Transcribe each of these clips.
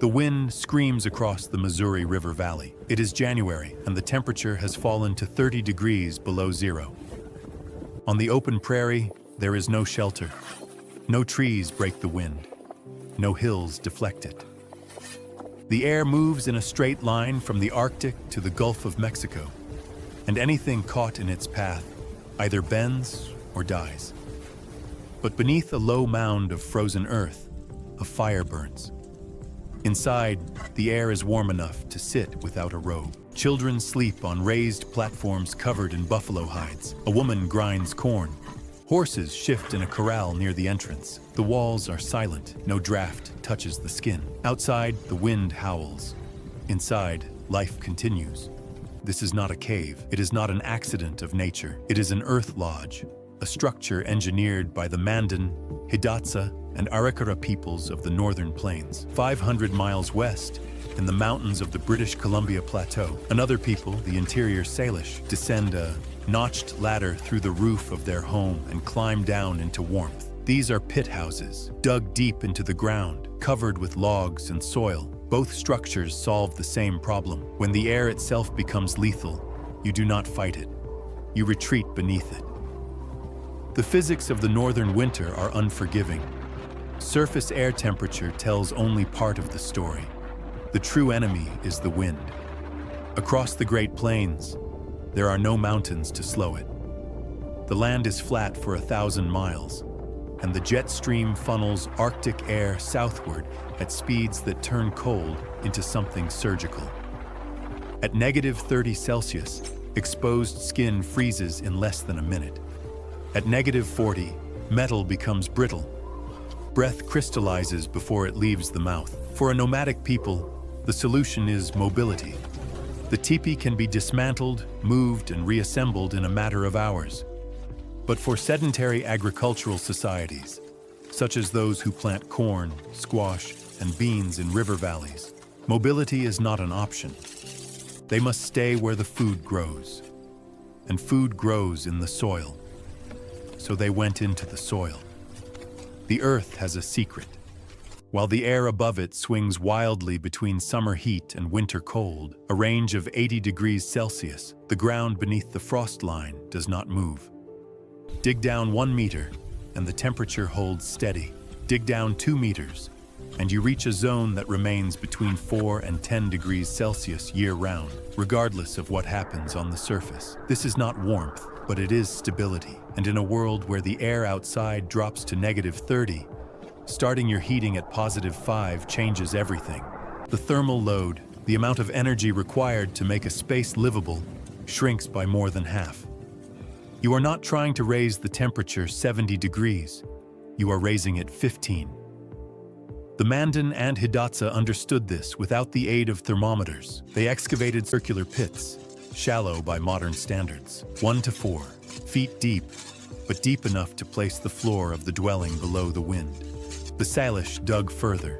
The wind screams across the Missouri River Valley. It is January, and the temperature has fallen to 30 degrees below zero. On the open prairie, there is no shelter. No trees break the wind. No hills deflect it. The air moves in a straight line from the Arctic to the Gulf of Mexico, and anything caught in its path either bends or dies. But beneath a low mound of frozen earth, a fire burns. Inside, the air is warm enough to sit without a robe. Children sleep on raised platforms covered in buffalo hides. A woman grinds corn. Horses shift in a corral near the entrance. The walls are silent. No draft touches the skin. Outside, the wind howls. Inside, life continues. This is not a cave. It is not an accident of nature. It is an earth lodge, a structure engineered by the Mandan, Hidatsa, and Arikara peoples of the northern plains. 500 miles west, in the mountains of the British Columbia Plateau, another people, the interior Salish, descend a notched ladder through the roof of their home and climb down into warmth. These are pit houses, dug deep into the ground, covered with logs and soil. Both structures solve the same problem. When the air itself becomes lethal, you do not fight it. You retreat beneath it. The physics of the northern winter are unforgiving. Surface air temperature tells only part of the story. The true enemy is the wind. Across the Great Plains, there are no mountains to slow it. The land is flat for 1,000 miles, and the jet stream funnels Arctic air southward at speeds that turn cold into something surgical. At -30 Celsius, exposed skin freezes in less than a minute. At -40, metal becomes brittle. Breath crystallizes before it leaves the mouth. For a nomadic people, the solution is mobility. The teepee can be dismantled, moved, and reassembled in a matter of hours. But for sedentary agricultural societies, such as those who plant corn, squash, and beans in river valleys, mobility is not an option. They must stay where the food grows. And food grows in the soil. So they went into the soil. The earth has a secret. While the air above it swings wildly between summer heat and winter cold, a range of 80 degrees Celsius, the ground beneath the frost line does not move. Dig down 1 meter, and the temperature holds steady. Dig down 2 meters, and you reach a zone that remains between 4 and 10 degrees Celsius year-round, regardless of what happens on the surface. This is not warmth, but it is stability. And in a world where the air outside drops to -30, starting your heating at +5 changes everything. The thermal load, the amount of energy required to make a space livable, shrinks by more than half. You are not trying to raise the temperature 70 degrees. You are raising it 15. The Mandan and Hidatsa understood this without the aid of thermometers. They excavated circular pits, shallow by modern standards, 1 to 4 feet deep, but deep enough to place the floor of the dwelling below the wind. The Salish dug further.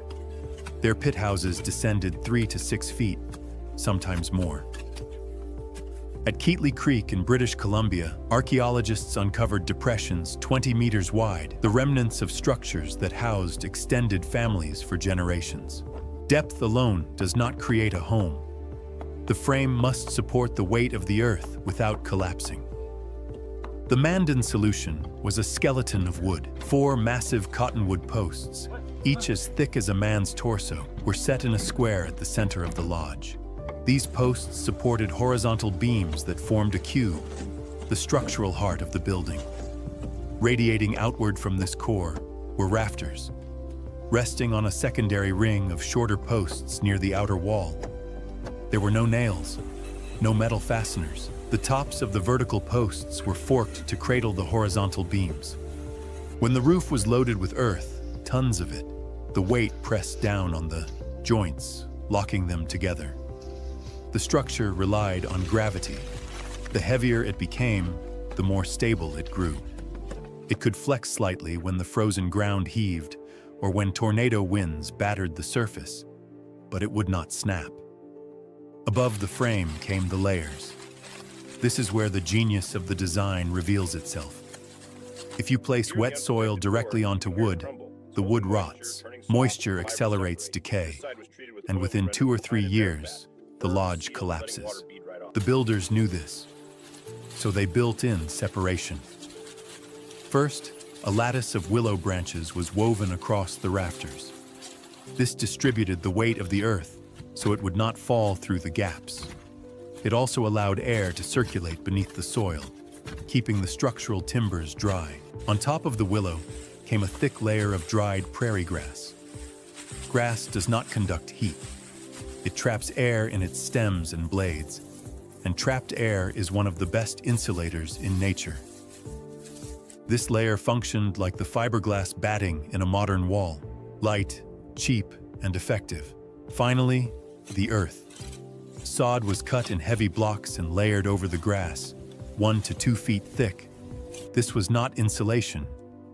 Their pit houses descended 3 to 6 feet, sometimes more. At Keatley Creek in British Columbia, archaeologists uncovered depressions 20 meters wide, the remnants of structures that housed extended families for generations. Depth alone does not create a home. The frame must support the weight of the earth without collapsing. The Mandan solution was a skeleton of wood. 4 massive cottonwood posts, each as thick as a man's torso, were set in a square at the center of the lodge. These posts supported horizontal beams that formed a cube, the structural heart of the building. Radiating outward from this core were rafters, resting on a secondary ring of shorter posts near the outer wall. There were no nails, no metal fasteners. The tops of the vertical posts were forked to cradle the horizontal beams. When the roof was loaded with earth, tons of it, the weight pressed down on the joints, locking them together. The structure relied on gravity. The heavier it became, the more stable it grew. It could flex slightly when the frozen ground heaved or when tornado winds battered the surface, but it would not snap. Above the frame came the layers. This is where the genius of the design reveals itself. If you place wet soil directly onto wood, the wood rots. Moisture accelerates decay, and within 2 or 3 years, the lodge collapses. The builders knew this, so they built in separation. First, a lattice of willow branches was woven across the rafters. This distributed the weight of the earth so it would not fall through the gaps. It also allowed air to circulate beneath the soil, keeping the structural timbers dry. On top of the willow came a thick layer of dried prairie grass. Grass does not conduct heat. It traps air in its stems and blades, and trapped air is one of the best insulators in nature. This layer functioned like the fiberglass batting in a modern wall, light, cheap, and effective. Finally, the earth. Sod was cut in heavy blocks and layered over the grass, 1 to 2 feet thick. This was not insulation,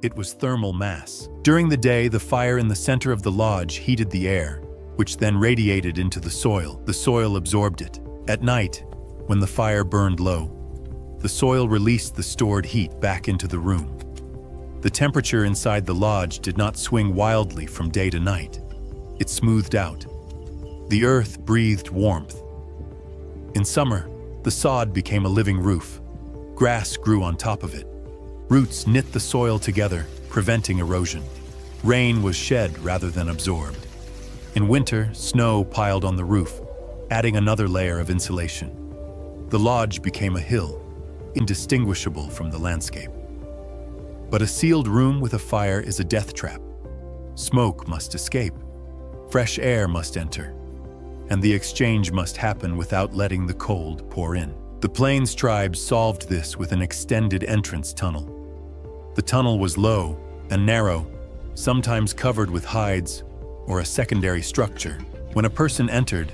it was thermal mass. During the day, the fire in the center of the lodge heated the air, which then radiated into the soil. The soil absorbed it. At night, when the fire burned low, the soil released the stored heat back into the room. The temperature inside the lodge did not swing wildly from day to night. It smoothed out. The earth breathed warmth. In summer, the sod became a living roof. Grass grew on top of it. Roots knit the soil together, preventing erosion. Rain was shed rather than absorbed. In winter, snow piled on the roof, adding another layer of insulation. The lodge became a hill, indistinguishable from the landscape. But a sealed room with a fire is a death trap. Smoke must escape. Fresh air must enter. And the exchange must happen without letting the cold pour in. The Plains tribes solved this with an extended entrance tunnel. The tunnel was low and narrow, sometimes covered with hides or a secondary structure. When a person entered,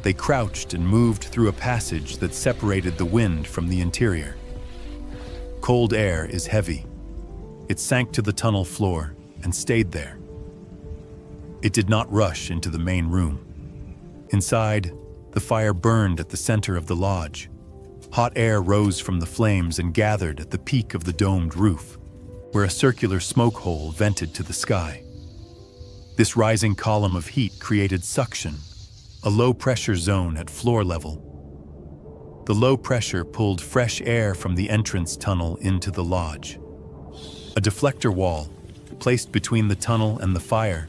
they crouched and moved through a passage that separated the wind from the interior. Cold air is heavy. It sank to the tunnel floor and stayed there. It did not rush into the main room. Inside, the fire burned at the center of the lodge. Hot air rose from the flames and gathered at the peak of the domed roof, where a circular smoke hole vented to the sky. This rising column of heat created suction, a low-pressure zone at floor level. The low pressure pulled fresh air from the entrance tunnel into the lodge. A deflector wall, placed between the tunnel and the fire,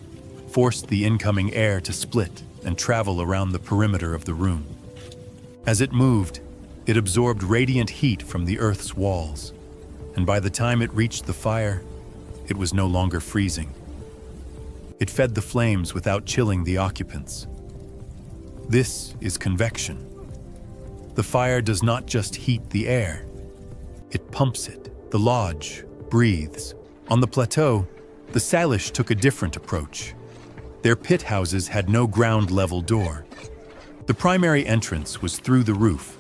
forced the incoming air to split and travel around the perimeter of the room. As it moved, it absorbed radiant heat from the earth's walls, and by the time it reached the fire, it was no longer freezing. It fed the flames without chilling the occupants. This is convection. The fire does not just heat the air, it pumps it. The lodge breathes. On the plateau, the Salish took a different approach. Their pit houses had no ground-level door. The primary entrance was through the roof.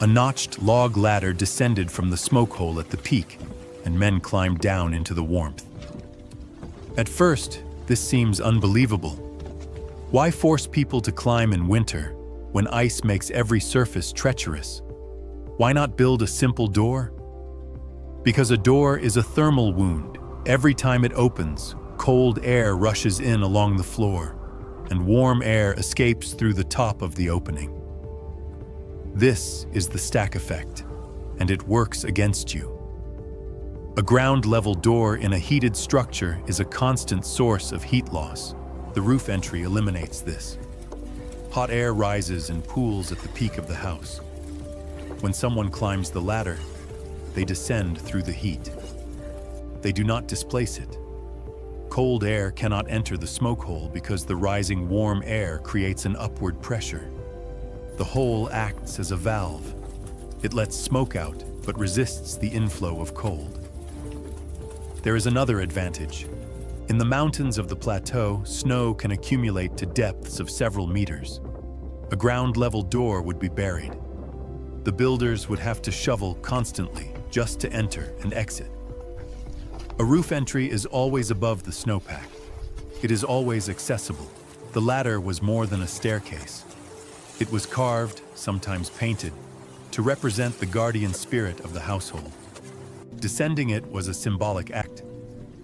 A notched log ladder descended from the smoke hole at the peak, and men climbed down into the warmth. At first, this seems unbelievable. Why force people to climb in winter when ice makes every surface treacherous? Why not build a simple door? Because a door is a thermal wound. Every time it opens, cold air rushes in along the floor, and warm air escapes through the top of the opening. This is the stack effect, and it works against you. A ground-level door in a heated structure is a constant source of heat loss. The roof entry eliminates this. Hot air rises and pools at the peak of the house. When someone climbs the ladder, they descend through the heat. They do not displace it. Cold air cannot enter the smoke hole because the rising warm air creates an upward pressure. The hole acts as a valve. It lets smoke out, but resists the inflow of cold. There is another advantage. In the mountains of the plateau, snow can accumulate to depths of several meters. A ground-level door would be buried. The builders would have to shovel constantly just to enter and exit. A roof entry is always above the snowpack. It is always accessible. The ladder was more than a staircase. It was carved, sometimes painted, to represent the guardian spirit of the household. Descending it was a symbolic act,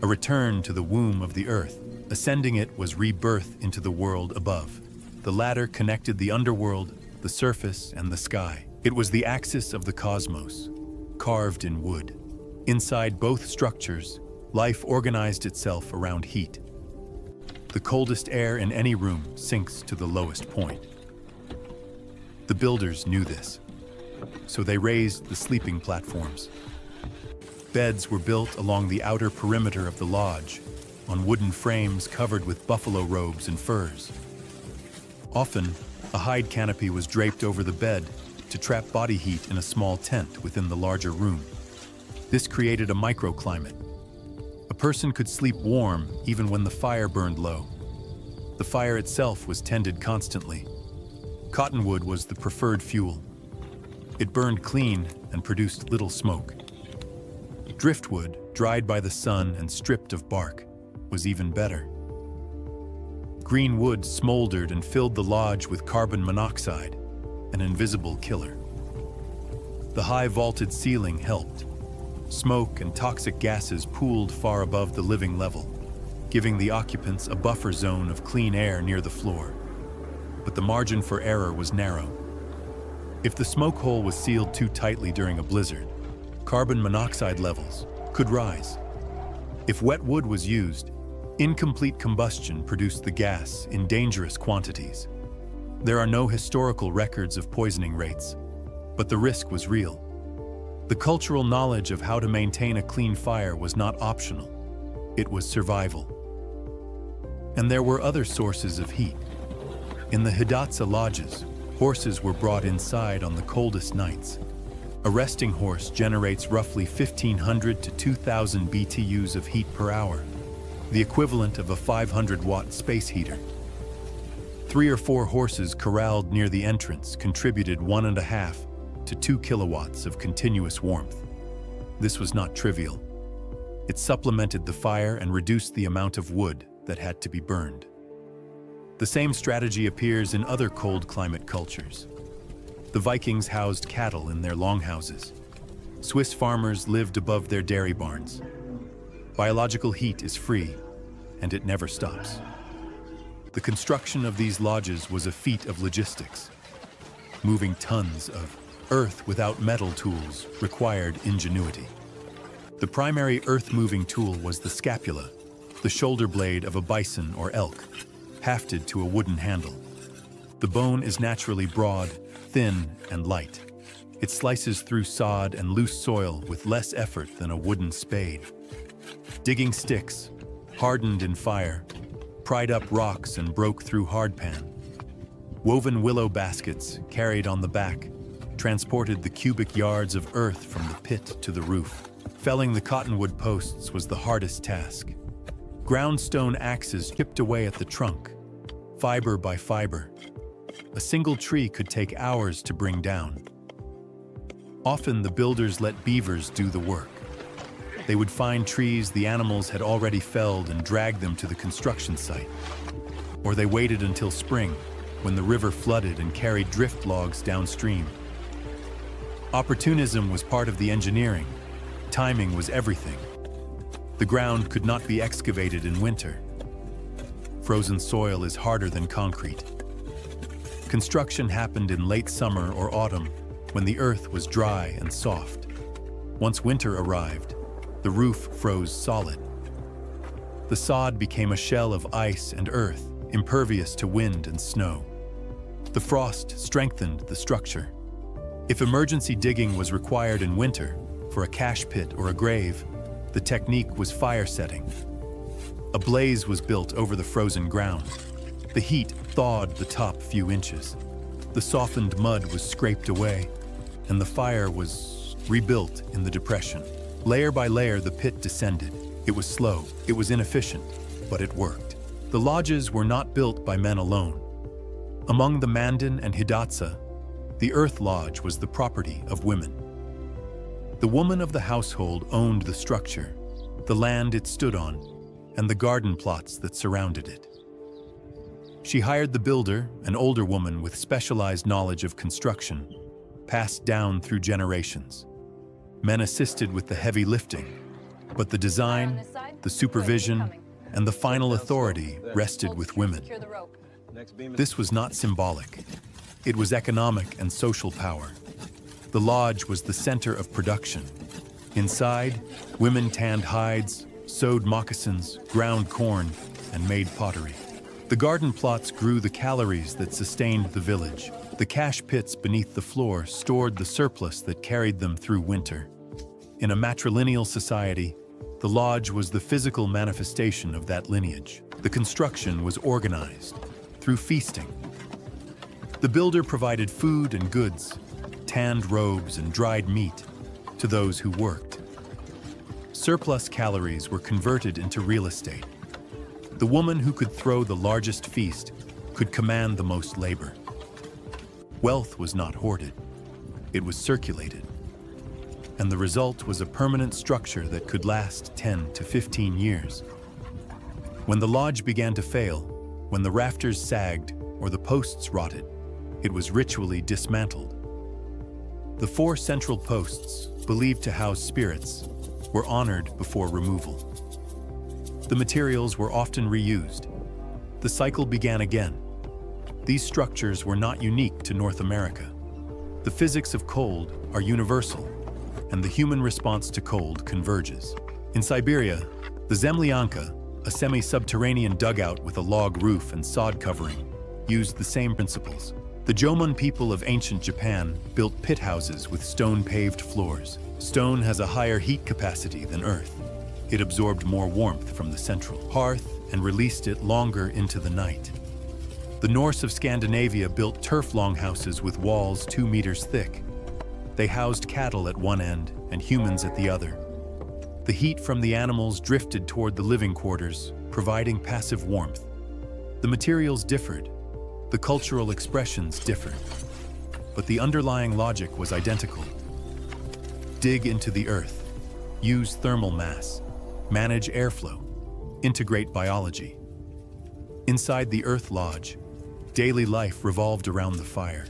a return to the womb of the earth. Ascending it was rebirth into the world above. The ladder connected the underworld, the surface, and the sky. It was the axis of the cosmos, carved in wood. Inside both structures, life organized itself around heat. The coldest air in any room sinks to the lowest point. The builders knew this, so they raised the sleeping platforms. Beds were built along the outer perimeter of the lodge, on wooden frames covered with buffalo robes and furs. Often, a hide canopy was draped over the bed to trap body heat in a small tent within the larger room. This created a microclimate. A person could sleep warm even when the fire burned low. The fire itself was tended constantly. Cottonwood was the preferred fuel. It burned clean and produced little smoke. Driftwood, dried by the sun and stripped of bark, was even better. Green wood smoldered and filled the lodge with carbon monoxide, an invisible killer. The high vaulted ceiling helped. Smoke and toxic gases pooled far above the living level, giving the occupants a buffer zone of clean air near the floor. But the margin for error was narrow. If the smoke hole was sealed too tightly during a blizzard, carbon monoxide levels could rise. If wet wood was used, incomplete combustion produced the gas in dangerous quantities. There are no historical records of poisoning rates, but the risk was real. The cultural knowledge of how to maintain a clean fire was not optional. It was survival. And there were other sources of heat. In the Hidatsa lodges, horses were brought inside on the coldest nights. A resting horse generates roughly 1,500 to 2,000 BTUs of heat per hour, the equivalent of a 500-watt space heater. 3 or 4 horses corralled near the entrance contributed 1.5 to 2 kilowatts of continuous warmth. This was not trivial. It supplemented the fire and reduced the amount of wood that had to be burned. The same strategy appears in other cold climate cultures. The Vikings housed cattle in their longhouses. Swiss farmers lived above their dairy barns. Biological heat is free, and it never stops. The construction of these lodges was a feat of logistics. Moving tons of earth without metal tools required ingenuity. The primary earth-moving tool was the scapula, the shoulder blade of a bison or elk, hafted to a wooden handle. The bone is naturally broad, thin, and light. It slices through sod and loose soil with less effort than a wooden spade. Digging sticks, hardened in fire, pried up rocks and broke through hardpan. Woven willow baskets, carried on the back, transported the cubic yards of earth from the pit to the roof. Felling the cottonwood posts was the hardest task. Ground stone axes chipped away at the trunk, fiber by fiber. A single tree could take hours to bring down. Often the builders let beavers do the work. They would find trees the animals had already felled and drag them to the construction site. Or they waited until spring, when the river flooded and carried drift logs downstream. Opportunism was part of the engineering. Timing was everything. The ground could not be excavated in winter. Frozen soil is harder than concrete. Construction happened in late summer or autumn, when the earth was dry and soft. Once winter arrived, the roof froze solid. The sod became a shell of ice and earth, impervious to wind and snow. The frost strengthened the structure. If emergency digging was required in winter, for a cache pit or a grave, the technique was fire setting. A blaze was built over the frozen ground. The heat thawed the top few inches. The softened mud was scraped away, and the fire was rebuilt in the depression. Layer by layer, the pit descended. It was slow, it was inefficient, but it worked. The lodges were not built by men alone. Among the Mandan and Hidatsa, the earth lodge was the property of women. The woman of the household owned the structure, the land it stood on, and the garden plots that surrounded it. She hired the builder, an older woman with specialized knowledge of construction, passed down through generations. Men assisted with the heavy lifting, but the design, the supervision, and the final authority rested with women. This was not symbolic. It was economic and social power. The lodge was the center of production. Inside, women tanned hides, sewed moccasins, ground corn, and made pottery. The garden plots grew the calories that sustained the village. The cash pits beneath the floor stored the surplus that carried them through winter. In a matrilineal society, the lodge was the physical manifestation of that lineage. The construction was organized through feasting. The builder provided food and goods, tanned robes and dried meat to those who worked. Surplus calories were converted into real estate. The woman who could throw the largest feast could command the most labor. Wealth was not hoarded, it was circulated. And the result was a permanent structure that could last 10 to 15 years. When the lodge began to fail, when the rafters sagged or the posts rotted, it was ritually dismantled. The 4 central posts, believed to house spirits, were honored before removal. The materials were often reused. The cycle began again. These structures were not unique to North America. The physics of cold are universal, and the human response to cold converges. In Siberia, the Zemlyanka, a semi-subterranean dugout with a log roof and sod covering, used the same principles. The Jomon people of ancient Japan built pit houses with stone-paved floors. Stone has a higher heat capacity than earth. It absorbed more warmth from the central hearth and released it longer into the night. The Norse of Scandinavia built turf longhouses with walls 2 meters thick. They housed cattle at one end and humans at the other. The heat from the animals drifted toward the living quarters, providing passive warmth. The materials differed. The cultural expressions differed. But the underlying logic was identical. Dig into the earth. Use thermal mass. Manage airflow. Integrate biology. Inside the Earth Lodge, daily life revolved around the fire.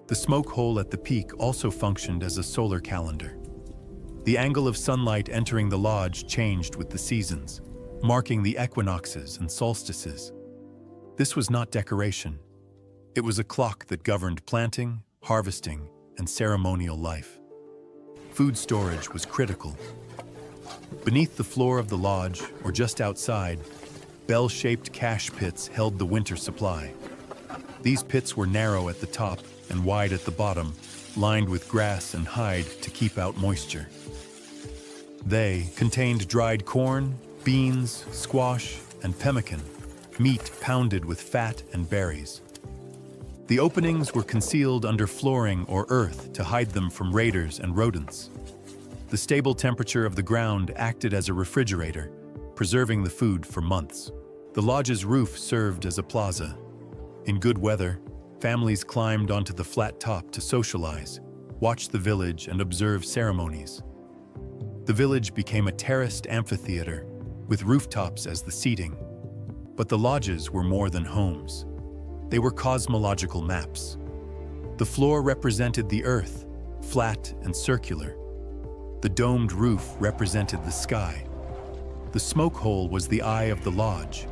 The smoke hole at the peak also functioned as a solar calendar. The angle of sunlight entering the lodge changed with the seasons, marking the equinoxes and solstices. This was not decoration. It was a clock that governed planting, harvesting, and ceremonial life. Food storage was critical. Beneath the floor of the lodge, or just outside, bell-shaped cache pits held the winter supply. These pits were narrow at the top and wide at the bottom, lined with grass and hide to keep out moisture. They contained dried corn, beans, squash, and pemmican, meat pounded with fat and berries. The openings were concealed under flooring or earth to hide them from raiders and rodents. The stable temperature of the ground acted as a refrigerator, preserving the food for months. The lodge's roof served as a plaza. In good weather, families climbed onto the flat top to socialize, watch the village, and observe ceremonies. The village became a terraced amphitheater, with rooftops as the seating. But the lodges were more than homes. They were cosmological maps. The floor represented the earth, flat and circular. The domed roof represented the sky. The smoke hole was the eye of the lodge,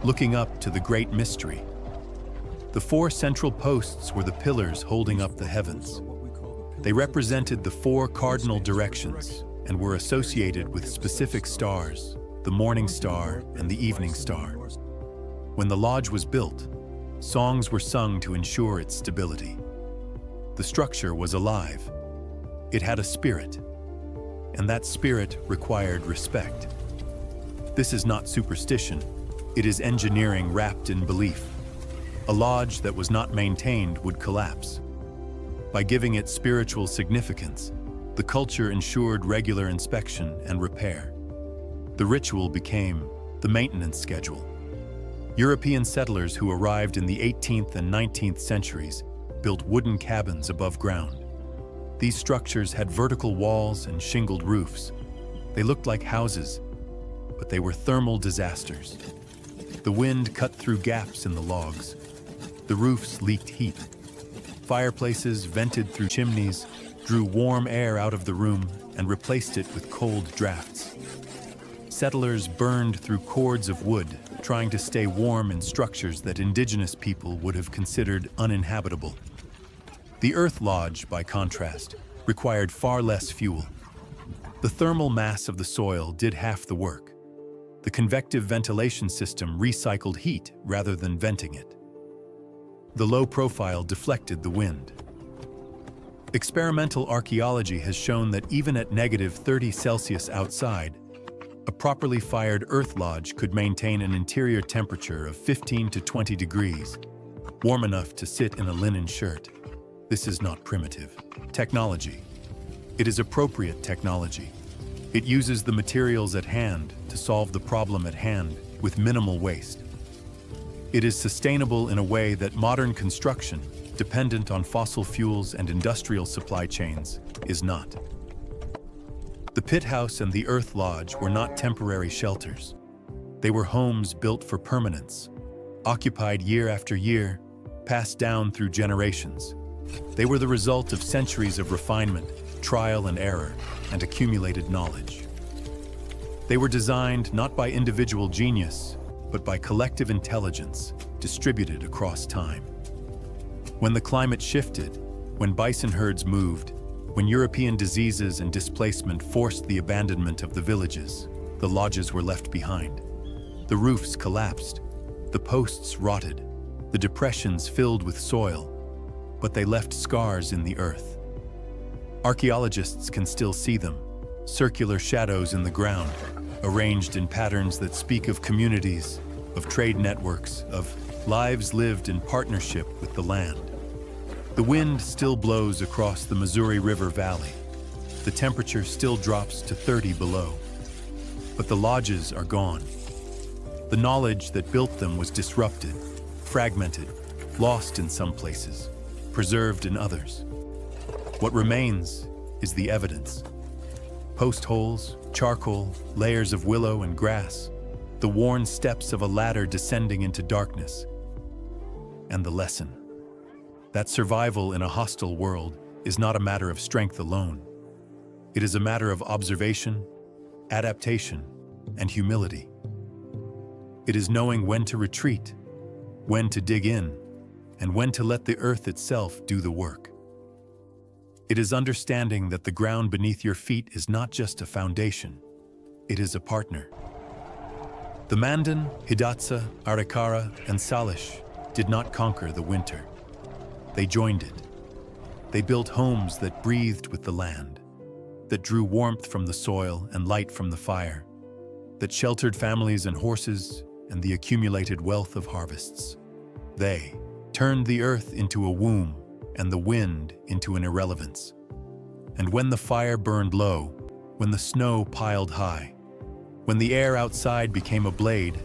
looking up to the great mystery. The 4 central posts were the pillars holding up the heavens. They represented the 4 cardinal directions and were associated with specific stars, the morning star and the evening star. When the lodge was built, songs were sung to ensure its stability. The structure was alive. It had a spirit, and that spirit required respect. This is not superstition. It is engineering wrapped in belief. A lodge that was not maintained would collapse. By giving it spiritual significance, the culture ensured regular inspection and repair. The ritual became the maintenance schedule. European settlers who arrived in the 18th and 19th centuries built wooden cabins above ground. These structures had vertical walls and shingled roofs. They looked like houses, but they were thermal disasters. The wind cut through gaps in the logs. The roofs leaked heat. Fireplaces vented through chimneys drew warm air out of the room and replaced it with cold drafts. settlers burned through cords of wood, trying to stay warm in structures that indigenous people would have considered uninhabitable. The Earth Lodge, by contrast, required far less fuel. The thermal mass of the soil did half the work. The convective ventilation system recycled heat rather than venting it. The low profile deflected the wind. Experimental archaeology has shown that even at -30 C outside, a properly fired earth lodge could maintain an interior temperature of 15 to 20 degrees, warm enough to sit in a linen shirt. This is not primitive technology. It is appropriate technology. It uses the materials at hand to solve the problem at hand with minimal waste. It is sustainable in a way that modern construction, dependent on fossil fuels and industrial supply chains, is not. The pit house and the earth lodge were not temporary shelters. They were homes built for permanence, occupied year after year, passed down through generations. They were the result of centuries of refinement, trial and error, and accumulated knowledge. They were designed not by individual genius, but by collective intelligence distributed across time. When the climate shifted, when bison herds moved, when European diseases and displacement forced the abandonment of the villages, the lodges were left behind. The roofs collapsed, the posts rotted, the depressions filled with soil, but they left scars in the earth. Archaeologists can still see them, circular shadows in the ground, arranged in patterns that speak of communities, of trade networks, of lives lived in partnership with the land. The wind still blows across the Missouri River Valley. The temperature still drops to 30 below. But the lodges are gone. The knowledge that built them was disrupted, fragmented, lost in some places, preserved in others. What remains is the evidence. Post holes, charcoal, layers of willow and grass, the worn steps of a ladder descending into darkness. And the lesson: that survival in a hostile world is not a matter of strength alone. It is a matter of observation, adaptation, and humility. It is knowing when to retreat, when to dig in, and when to let the earth itself do the work. It is understanding that the ground beneath your feet is not just a foundation, it is a partner. The Mandan, Hidatsa, Arikara, and Salish did not conquer the winter. They joined it. They built homes that breathed with the land, that drew warmth from the soil and light from the fire, that sheltered families and horses and the accumulated wealth of harvests. They turned the earth into a womb and the wind into an irrelevance. And when the fire burned low, when the snow piled high, when the air outside became a blade,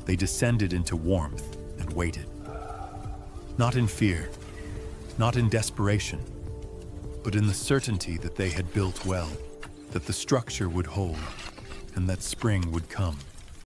they descended into warmth and waited. Not in fear, not in desperation, but in the certainty that they had built well, that the structure would hold, and that spring would come.